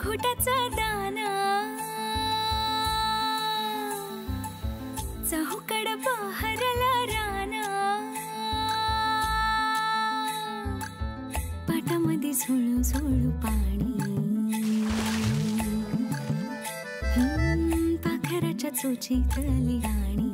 घोटाचा दाना चहूकड बहरला राना पाटामध्ये झुळू झुळू पाणी पाखराच्या चोचीतली गाणी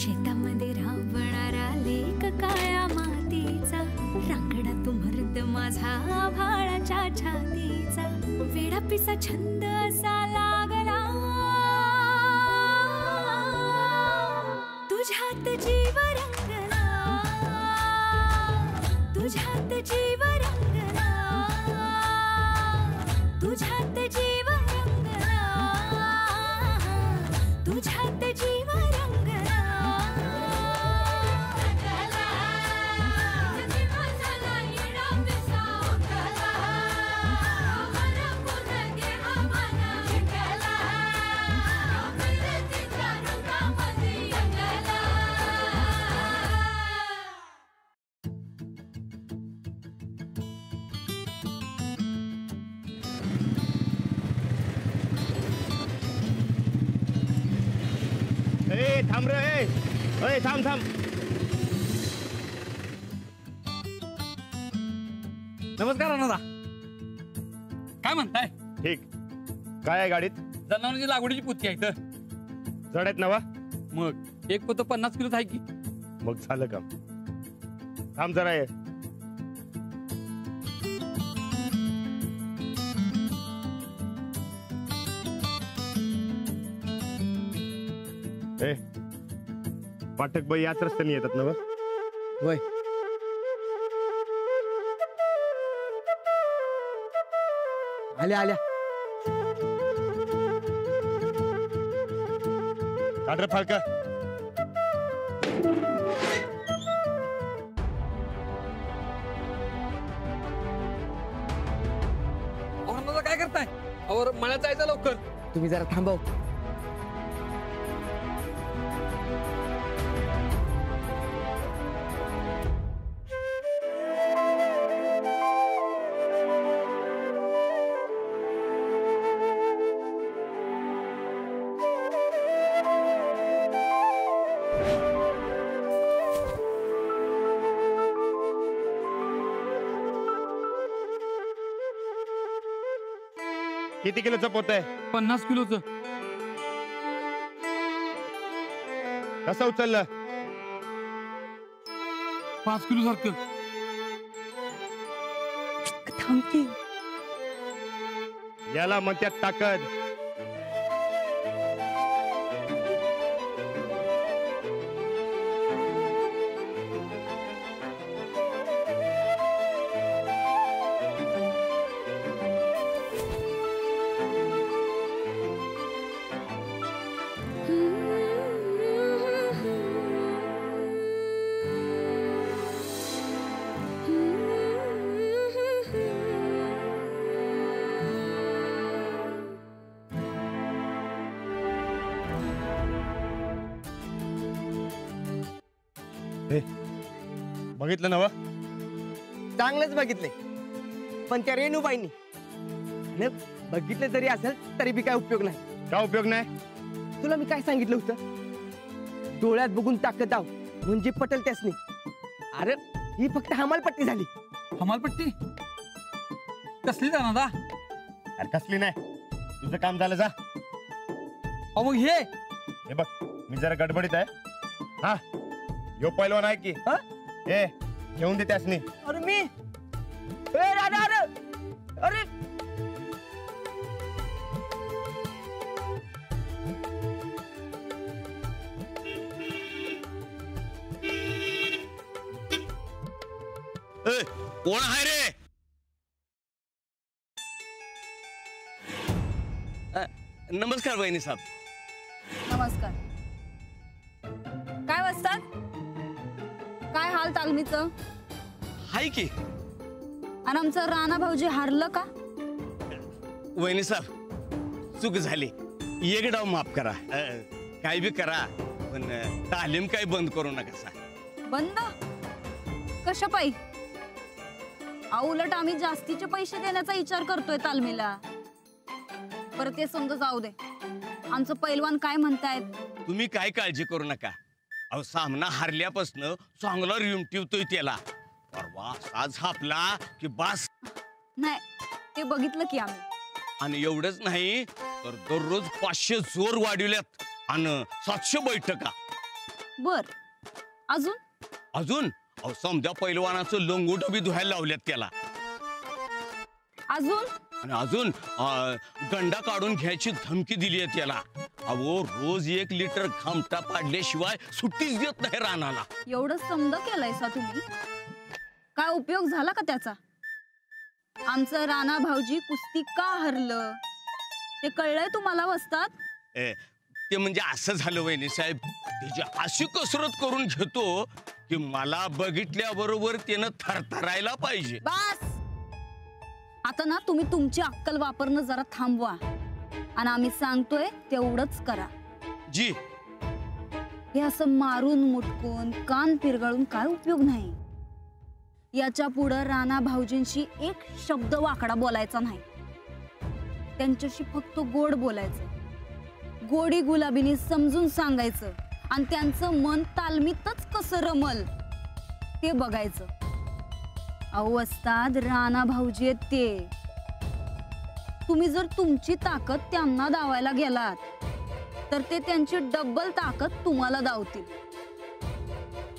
शेतामध्ये राबणारा लेक काळ्या मातीचा रांगडा तो मर्द माझा भाळाच्या छातीचा वेडापिसा छंद असा लागला तुझ्यात जीव रंगला तुझ्यात जीव रंगला तुझ्यात जीव रंगला तुझ्यात जीव रंगला थांब रे, थांब थांब. नमस्कार अण्णा. काय म्हणताय? ठीक. काय आहे गाडीत? जनावरांची लागवडीची पुती आहे तर जड आहेत नवा. मग एक पोतं 50 किलोच आहे की. मग झालं काम. थांब जरा ये. पाठक बाई याच रस्त्याने येतात ना? होय. आल्या आल्या. काढ फाळका. औरंगाबाद काय करताय? और मला जायचं लवकर. तुम्ही जरा थांबव. किती किलोचं पोत आहे? 50 किलोचं. कसं उचललं? 5 किलो सारखं. थांबती. याला म्हणतात ताकद. बघितलं ना? चांगलंच बघितलंय. पण त्या रेणूबाईंनी बघितलं जरी असेल तरी बी काय उपयोग नाही. का उपयोग नाही? तुला मी काय सांगितलं होतं? डोळ्यात बघून ताकद दाव म्हणजे पटल त्यासनी. अरे ही फक्त हमालपट्टी झाली. हमालपट्टी कसली जाणार? अरे कसली नाही, तुझं काम झालं जा. मग हे बघ मी जरा गडबडीत आहे. हा यो पहिलवान आहे की ए घेऊन दे त्यासनी. अरे मी अरे अरे कोण आहे रे? नमस्कार बहिणी साहेब. नमस्कार. काय वाजतात? काय हाल तालमीचं? हाय की. आणि आमचं राणा भाऊजी हारलं का? वहिनी साहेब चूक झाली. एक डाव माफ करा. काय बी करा पण तालीम काय बंद करू नका. बंद कशा पायी? उलट आम्ही जास्तीचे पैसे देण्याचा विचार करतोय तालमीला. बरं ते समजा जाऊ दे. आमचं पैलवान काय म्हणतायत? तुम्ही काय काळजी करू नका. अहो सामना हारल्यापासून चांगला रिम टिवतोय त्याला. परवा आज हापला की बास. नाही ते बघितलं की आम्ही. आणि एवढंच नाही तर दररोज 500 जोर वाढवल्यात आणि 700 बैठका. बर अजून अजून अहो समध्या पैलवानाचं लंगोट बी धुवायला लावल्यात त्याला. अजून आणि अजून गंडा काढून घ्यायची धमकी दिली आहे त्याला. अहो रोज 1 लिटर घामटा पाडल्याशिवाय सुट्टीच देत नाही रानाला. एवढं समजा केलंयसा तुम्ही? काय उपयोग झाला का त्याचा? आमचं राणा भाऊजी कुस्ती का हरलं ते कळलंय तुम्हाला वस्ताद? ते म्हणजे असं झालं वहिनी साहेब, त्याची अशी कसरत करून घेतो की मला बघितल्याबरोबर त्यानं थरथरायला पाहिजे. बस आता ना तुम्ही तुमची अक्कल वापरणं जरा थांबवा आणि आम्ही सांगतोय तेवढंच करा. जी हे असं मारून मुटकून कान पिरगळून काय उपयोग नाही. याच्या पुढं राणा भाऊजींशी एक शब्द वाकडा बोलायचा नाही. त्यांच्याशी फक्त गोड बोलायचं, गोडी गुलाबीने समजून सांगायचं आणि त्यांचं मन तालमीतच कसं रमल ते बघायचं. अहो वस्ताद राणा भाऊजी आहेत ते. तुम्ही जर तुमची ताकद त्यांना दावायला गेलात तर ते त्यांची डबल ताकद तुम्हाला दावतील.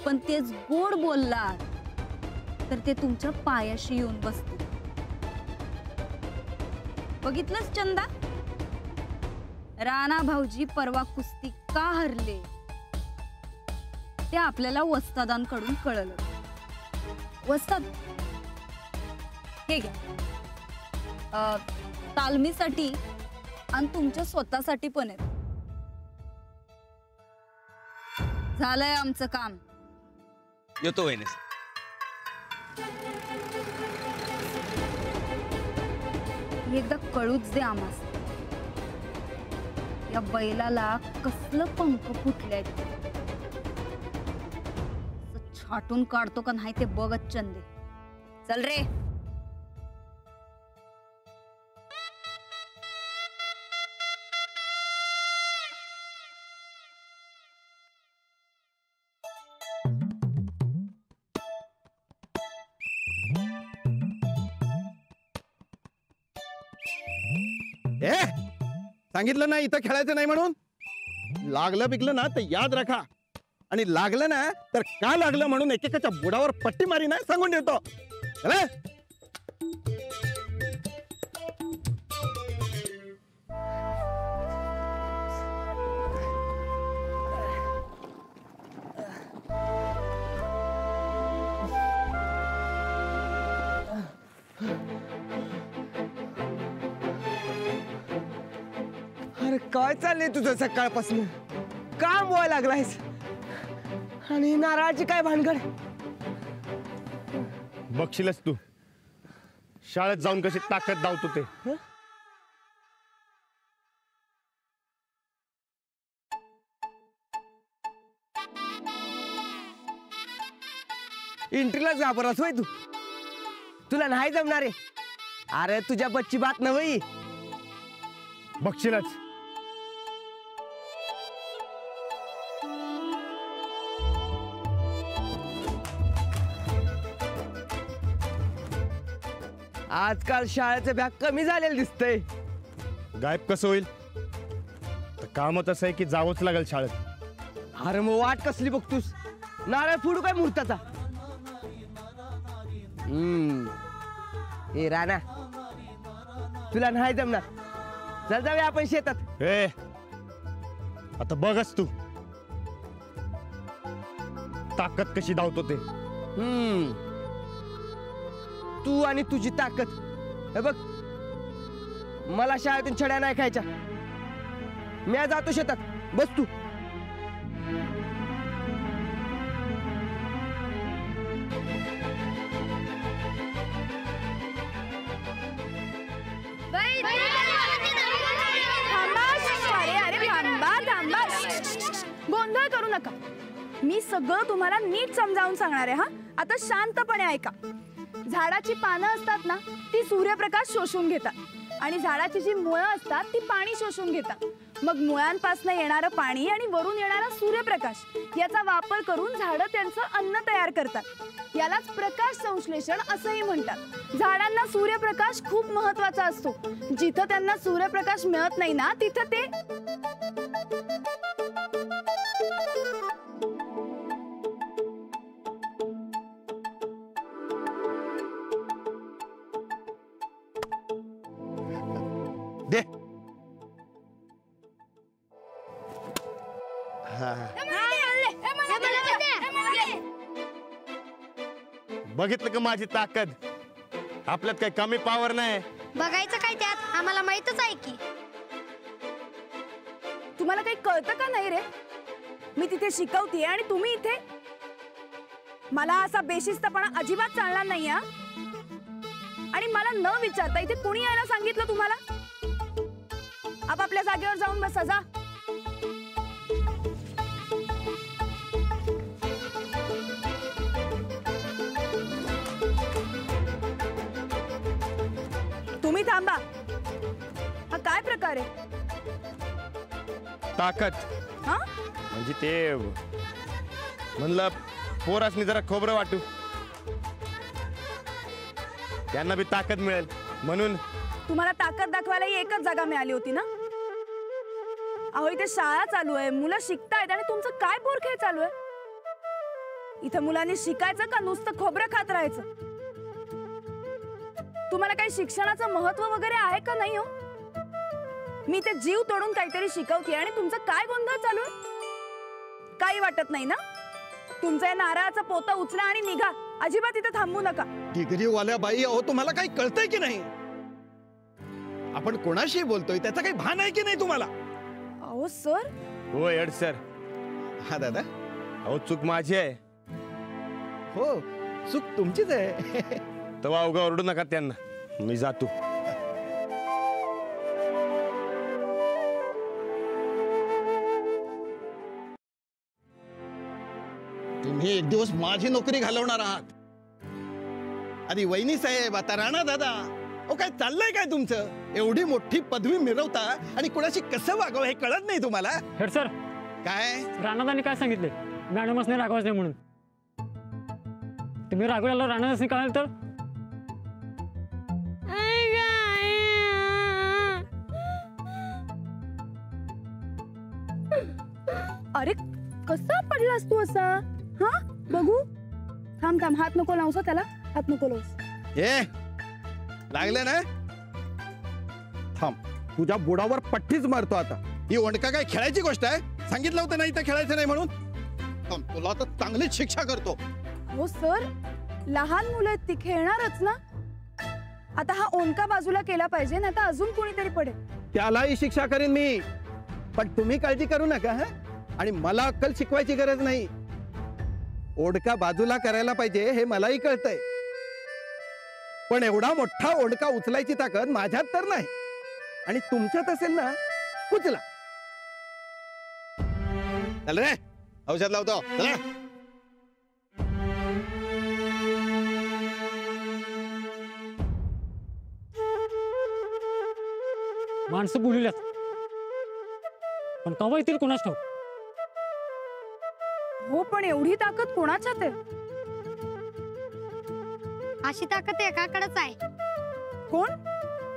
पण तेच गोड बोललात तर ते तुमच्या पायाशी येऊन बसतील. बघितलंस चंदा? राणा भाऊजी परवा कुस्ती का हरले ते आपल्याला वस्तादांकडून कळलं. वस्ताद हे घ्या, तालमीसाठी आणि तुमच्या स्वतःसाठी पण आहे. झालंय आमचं काम. येतो वहिनी. एकदा कळूच दे आम्हास या बैलाला कसलं पंख फुटलंय. छाटून काढतो का नाही ते बघत चंदे. चल रे. सांगितलं ना इथं खेळायचं नाही म्हणून. लागलं बिगलं ना तर याद राखा. आणि लागलं ना तर का लागलं म्हणून एकेकाच्या बुडावर पट्टी मारी ना सांगून देतो. अरे काय चाललंय तुझं सकाळपासून? काम व्हायला लागलायस आणि नारळाची काय भानगड? बघशीलच तू शाळेत जाऊन कशी ताकद दावतो ते. इंटरलाच घाबरलास होय तू? तुला नाही जमणार आहे. अरे तुझ्या बच्ची बात नव्हे. बघशीलच. आजकाल शाळेचं बॅग कमी झालेलं दिसतंय. गायब कसं होईल? तर काम तसं आहे की जावंच लागेल शाळेत. अरे मग वाट कसली बघतोस? नारळ फोडू काय मुहूर्ताचा? हे राणा तुला नाही जमणार. चल जाऊया आपण शेतात. आता बघच तू ताकद कशी धावतो ते. तू आणि तुझी ताकद. हे बघ मला शाळेतून छड्या नाही खायच्या. मी जातो शेतात. बस तू. गोंधळ करू नका. मी सगळं तुम्हाला नीट समजावून सांगणार आहे. हा आता शांतपणे ऐका. झाडाची पानं असतात ना ती सूर्यप्रकाश शोषून घेतात आणि झाडाची जी मुळं असतात ती पाणी शोषून घेतात. मग मुळांपासून येणारं पाणी आणि वरून येणारा सूर्यप्रकाश याचा वापर करून झाडं त्यांचं अन्न तयार करतात. यालाच प्रकाश संश्लेषण असंही म्हणतात. झाडांना सूर्यप्रकाश खूप महत्वाचा असतो. जिथं त्यांना सूर्यप्रकाश मिळत नाही ना तिथं ते दे. बघितलं का माझी ताकद? आपल्यात काही कमी पॉवर नाही. बघायचं काय त्यात, आम्हाला माहितच आहे की. तुम्हाला काही कळतं का नाही रे? मी तिथे शिकवतीये आणि तुम्ही इथे. मला असा बेशिस्तपणा अजिबात चालणार नाही हा. आणि मला न विचारता इथे कोणी यायला सांगितलं तुम्हाला? आपापल्या जागेवर जाऊन बसा जा. तुम्ही थांबा. हा काय प्रकार आहे? ताकद हा म्हणजे ते म्हणलं पोरासनी जरा खोबरं वाटू, त्यांना बी ताकद मिळेल म्हणून. तुम्हाला ताकद दाखवायला ही एकच जागा मिळाली होती ना? अहो इथे शाळा चालू आहे, मुलं शिकतायत आणि तुमचं काय पोरखेळ चालू आहे? इथं मुलांनी शिकायचं का नुसतं खोबरं खात राहायचं? तुम्हाला काही शिक्षणाचं महत्व वगैरे आहे का नाही हो? मी ते जीव तोडून काहीतरी शिकवते आणि तुमचं काय गोंधळ चालू आहे? काही वाटत नाही ना? तुमचं हे नारळाचं पोतं उचला आणि निघा. अजिबात इथे थांबू नका. डिग्रीवाल्या बाई, अहो तुम्हाला काही कळतंय की नाही? आपण कोणाशी बोलतोय त्याचा काही भान आहे की नाही तुम्हाला? अहो सर. हो एड सर. हा दादा. अहो चूक माझी आहे. हो चूक तुमचीच आहे. तेव्हा अवघा ओरडू नका त्यांना. मी जातो. तुम्ही एक दिवस माझी नोकरी घालवणार आहात. आधी वहिनी साहेब, आता राणा दादा. अहो काय चाललंय काय तुमचं? एवढी मोठी पदवी मिळवता आणि कुणाशी कसं वागावं हे कळत नाही तुम्हाला? हेड सर, काय राणादानी काय सांगितले? मॅडमच रागवाच नाही म्हणून. तुम्ही रागवल्याला राणादासनी कळाल तर? अरे कसा पडलास तू असा? हा बघू. थांब थांब, हात नको लावूस त्याला. हात नको लावूस. ए लागलं ना? थांब, तुझ्या बुडावर पट्टीच मारतो आता. ही ओंडका काय खेळायची गोष्ट आहे? सांगितलं होतं नाही तर खेळायचं नाही म्हणून. थांब, तुला तर चांगलीच शिक्षा करतो. हो सर, लहान मुलं आहेत ती, खेळणारच ना. आता हा ओंडका बाजूला केला पाहिजे ना, आता अजून कोणीतरी पडेल. त्यालाही शिक्षा करीन मी, पण तुम्ही काळजी करू नका. हा, आणि मला अक्कल शिकवायची गरज नाही. ओंडका बाजूला करायला पाहिजे हे मलाही कळतंय, पण एवढा मोठा ओंडका उचलायची ताकद माझ्यात तर नाही. आणि तुमच्यात असेल ना, उचला. चल रे, औषध लावतो. चला. माणसं बोलल्यात, पण कवा येतील कोणाच ठाऊक. हो, पण एवढी ताकद कोणाच्यात आहे? अशी ताकद एकाकडेच आहे. कोण?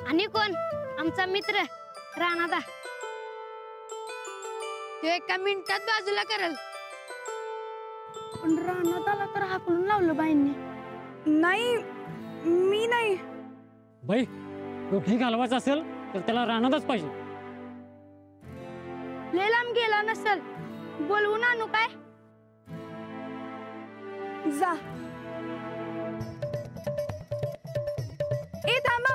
आणि कोण? आमचा मित्र राणादा. तो एका मिनिटात बाजूला करल. पण राणादाला तर हाकलून लावलं बाईंनी. नाही, मी नाही. बाई, तो ठीक घालवायचा असेल तर त्याला राणादाच पाहिजे. लय लांब गेला नसल, बोलवून आणू काय? जा. ए थांबा,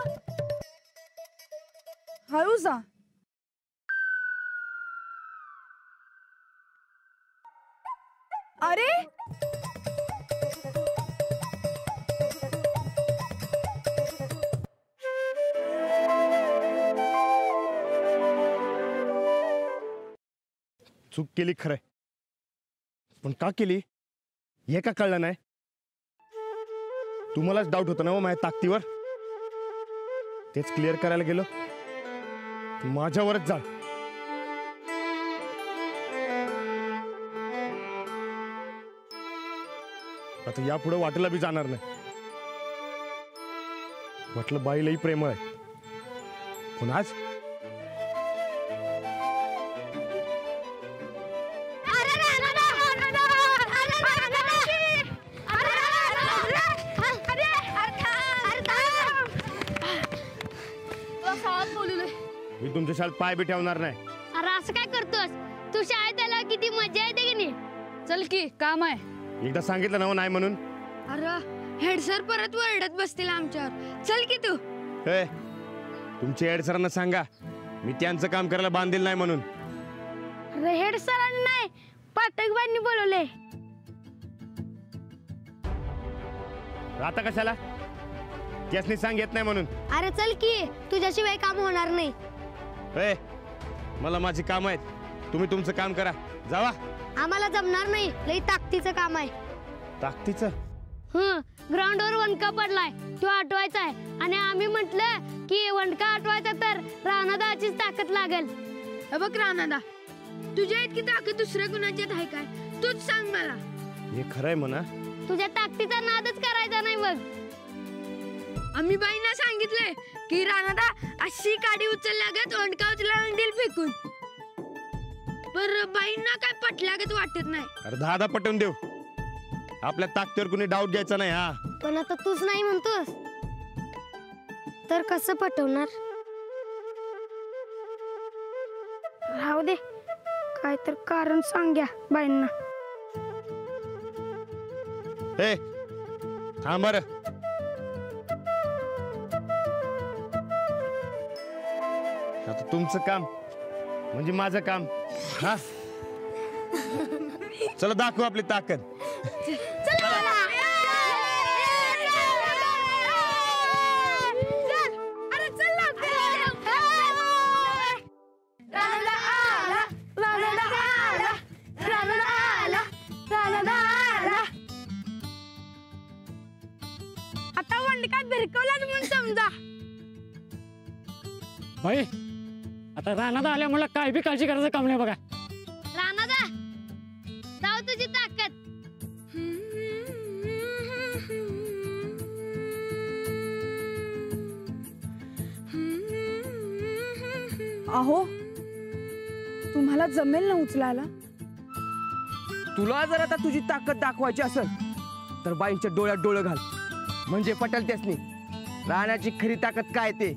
हळू जा. अरे चूक केली खरंय, पण का केली हे का कळलं नाही? तुम्हालाच डाऊट होता ना हो माझ्या ताकदीवर. तेच क्लिअर करायला गेलो माझ्यावरच जा. आता यापुढे वाटेला बी जाणार नाही. म्हटलं बाईलाही प्रेमळ आहे पण आज मी तुमच्या शाळेत पाय बी ठेवणार नाही. अरे असं काय करतोस तू? शाळेत आला किती मजा येते की नाही? चल की काम आहे. एकदा सांगितलं ना हो नाही म्हणून. अरे हेड सर परत वरडत बसतील आमच्यावर. चल की तू. हे तुमच्या हेड सरांना सांगा मी त्यांचं काम करायला बांधील नाही म्हणून. अरे हेड सरांनी नाही, पाठकबाईंनी बोलवले. आता कशाला? त्यासनी सांग येत नाही म्हणून. अरे चल की, तुझ्याशिवाय काम होणार नाही. ए मला माझी काम आहेत, तुम्ही तुमचं काम करा. जावा. आम्हाला जमणार नाही, लई ताकदीचं काम आहे. ताकदीचं? ग्राउंडवर वणका पडलाय, तो आठवायचा आहे. आणि आम्ही म्हटलं की वणका आठवायचा तर राणादाचीच ताकद लागेल. बघ राणादा, तुझ्या इतकी ताकद दुसऱ्या कुणाच्यात आहे काय? तूच सांग मला. हे खरंय म्हणा. तुझ्या ताकदीचा नादच करायचा नाही. बघ आम्ही बाईंना सांगितलंय की राणादा अशी काडी उचलल्यागत वणका उचलायला देईल फेकून. पर बाईंना काय पटल्यागत वाटत नाही. अरे 10 पटवून देऊ. आपल्या ताकदीवर कुणी डाऊट घ्यायचा नाही. हा पण आता तूच नाही म्हणतोस तर कसं पटवणार? राहू दे, काय तर कारण सांग्या बाईंना. हे थांब बरं. आता तुमचं काम म्हणजे माझं काम. हा चला दाखवू आपली ताकद. आता वणका भिरकवलाच म्हणून समजा. बाई आता रानात आल्यामुळे काय बी काळजी करायचं काम नाही बघा. राणादा, जाऊ तुझी ताकद. अहो तुम्हाला जमेल ना उचलायला? तुला जर आता तुझी ताकद दाखवायची असेल तर बाईंच्या डोळ्यात डोळं घाल, म्हणजे पटेल त्यासनी राहण्याची खरी ताकद काय ते.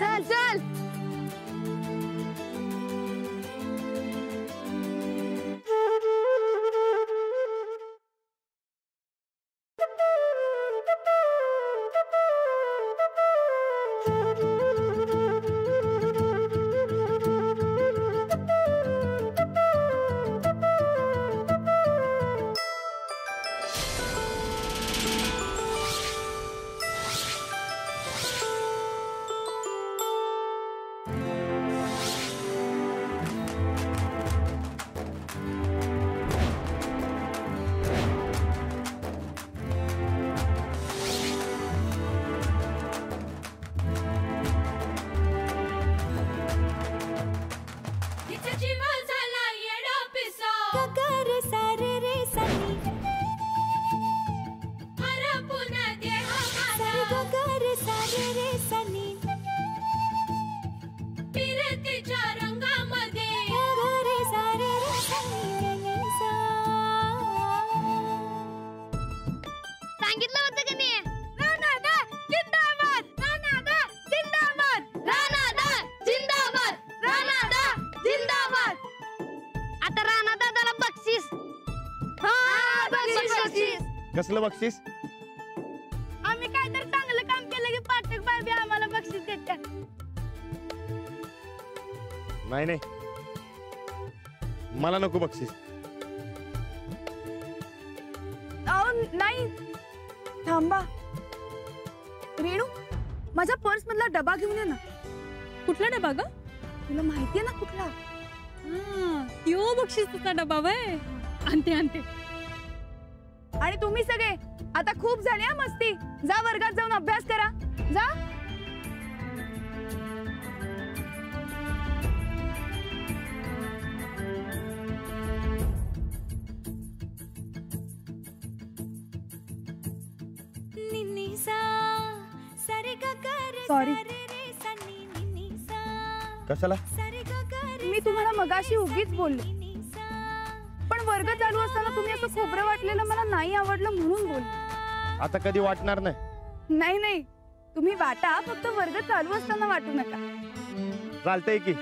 चल चल. सांगितलं होतं की नाही? राणादा जिंदाबाद, राणादा जिंदाबाद, राणादा जिंदाबाद, राणादा जिंदाबाद. आता राणादादाला बक्षीस. बक्षीस. कसलं बक्षीस? आम्ही काय तर चांगलं काम केलं नाही नाही, मला नको बक्षीस. अहो नाही, थांबा. रेणू, माझ्या पर्स मधला डबा घेऊन ये ना. कुठला डबा ग? तुला माहितीये ना कुठला? यो बक्षिसाचा डबा वय. आणते आणते. आणि तुम्ही सगळे आता खूप झाली हा मस्ती. जा वर्गात जाऊन अभ्यास करा. जा. सॉरी, कशाला? मी तुम्हाला मगाशी उगीच बोलले, पण वर्ग चालू असताना तुम्ही असं खोबरं वाटलेलं मला नाही आवडलं म्हणून बोलले. आता कधी वाटणार नाही. नाही नाही, तुम्ही वाटा, फक्त वर्ग चालू असताना वाटू नका. चालतंय की.